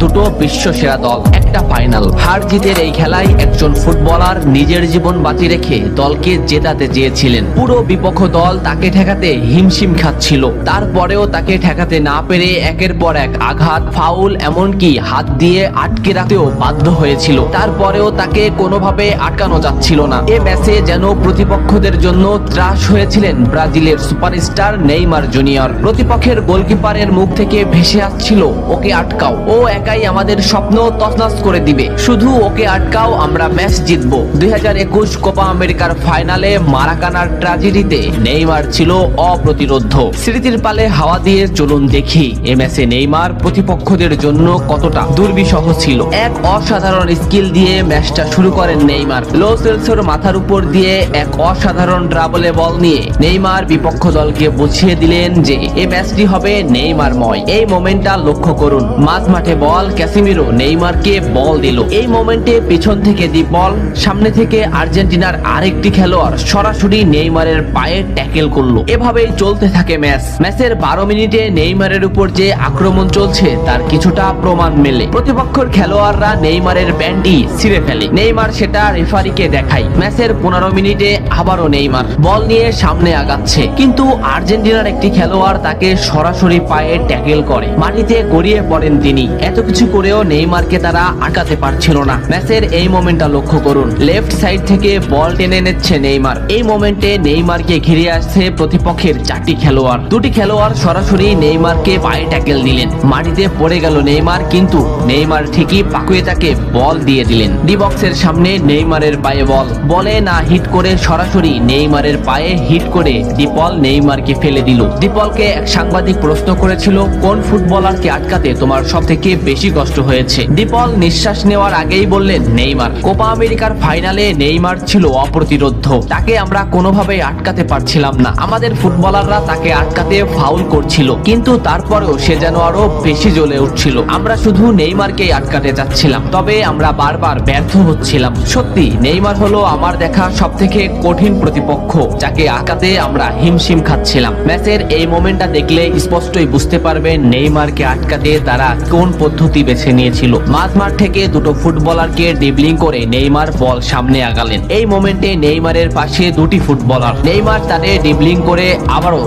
দুটো বিশ্ব সেরা দল, একটা ফাইনাল। হার জিতের এই খেলায় একজন ফুটবলার নিজের জীবন বাজি রেখে দলকে জেতাতে চেয়েছিলেন। পুরো বিপক্ষ দল তাকে ঠেকাতে হিমশিম খাচ্ছিল, তারপরেও তাকে ঠেকাতে না পেরে একের পর এক আঘাত, ফাউল, এমনকি হাত দিয়ে আটকে রাখতেও বাধ্য হয়েছিল। তারপরেও তাকে কোনোভাবে আটকানো যাচ্ছিল না। এ ম্যাচে যেন প্রতিপক্ষদের জন্য ত্রাস হয়েছিলেন ব্রাজিলের সুপারস্টার নেইমার জুনিয়র। প্রতিপক্ষের গোলকিপারের মুখ থেকে ভেসে আসছিল, ওকে আটকাও, ও একাই আমাদের স্বপ্ন তছনছ করে দিবে, শুধু ওকে আটকাও, আমরা ম্যাচ জিতবো। 2021 কোপা আমেরিকার ফাইনালে মারাকানার ট্র্যাজেডিতে নেইমার ছিল অপ্রতিরোধ্য। স্মৃতির পালে হাওয়া দিয়ে চলুন দেখি এ ম্যাচে নেইমার প্রতিপক্ষদের জন্য কতটা দুর্বিষহ ছিল। এক অসাধারণ স্কিল দিয়ে ম্যাচটা শুরু করেন নেইমার। লো সেলসোর মাথার উপর দিয়ে এক অসাধারণ ড্রাবলে বল নিয়ে নেইমার বিপক্ষ দলকে বুঝিয়ে দিলেন যে এই ম্যাচটি হবে নেইমারময়। এই মোমেন্টটা লক্ষ্য করুন, মাঝ মাঠে বল, ক্যাসিমিরো নেইমারকে বল দিল। এই মোমেন্টে পিছন থেকে দি বল, সামনে থেকে আর্জেন্টিনার আরেকটি খেলোয়াড় সরাসরি নেইমারের পায়ে ট্যাকেল করলো। এভাবেই চলতে থাকে ম্যাচ। ম্যাচের 12 মিনিটে নেইমারের উপর যে আক্রমণ চলছে তার কিছুটা প্রমাণ মেলে। প্রতিপক্ষের খেলোয়াড়রা নেইমারের ব্যান্ডটি ছিঁড়ে ফেলে, নেইমার সেটা রেফারিকে দেখায়। ম্যাচের 15 মিনিটে আবারও নেইমার বল নিয়ে সামনে আগাচ্ছে, কিন্তু আর্জেন্টিনার একটি খেলোয়াড় তাকে সরাসরি পায়ে ট্যাকেল করে, মাটিতে গড়িয়ে পড়েন তিনি। এত কিছু করেও নেইমারকে তারা আটকাতে পারছিল না। ম্যাচের এই মোমেন্টটা লক্ষ্য করুন, লেফট সাইড থেকে বল টেনে নিচ্ছে নেইমার। এই মোমেন্টে নেইমারকে ঘিরে আসছে প্রতিপক্ষের 4টি খেলোয়াড়। দুটি খেলোয়াড় সরাসরি নেইমারকে পায়ে ট্যাকেল দিলেন, মাটিতে পড়ে গেল নেইমার, কিন্তু নেইমার ঠিকই পাকুয়ে তাকে বল দিয়ে দিলেন। ডি বক্সের সামনে নেইমারের পায়ে বল, বলে না হিট করে সরাসরি নেইমারের পায়ে হিট করে ডিপল নেইমারকে ফেলে দিল। ডিপলকে এক সাংবাদিক প্রশ্ন করেছিল, কোন ফুটবলারকে আটকাতে তোমার সব থেকে বেশি কষ্ট হয়েছে? ডিপল নিঃশ্বাস নেওয়ার আগেই বললেন নেইমার। কোপা আমেরিকার ফাইনালে নেইমার ছিল অপ্রতিরোধ্য, তাকে আমরা কোনোভাবেই আটকাতে পারছিলাম না। আমাদের ফুটবলাররা তাকে আটকাতে ফাউল করছিল, কিন্তু তারপরেও সে যেন আরো বেশি জ্বলে উঠছিল। আমরা শুধু নেইমারকেই আটকাতে যাচ্ছিলাম, তবে আমরা বারবার ব্যর্থ হচ্ছিলাম। সত্যি নেইমার হলো আমার দেখা সব থেকে কঠিন প্রতিপক্ষ, যাকে আটকাতে আমরা হিমশিম খাচ্ছিলাম। ম্যাচের এই মোমেন্টটা দেখলে স্পষ্টই বুঝতে পারবেন নেইমারকে আটকাতে তারা কোন পদ্ধতি বেছে নিয়েছিল। মাঝমাঠ থেকে দুটো ফুটবলারকে ড্রিবলিং করে নেইমার বল সামনে আগালেন। এই মোমেন্টে নেইমারের পাশে দুটি ফুটবলার, নেইমার তাদের ড্রিবলিং করে আবারও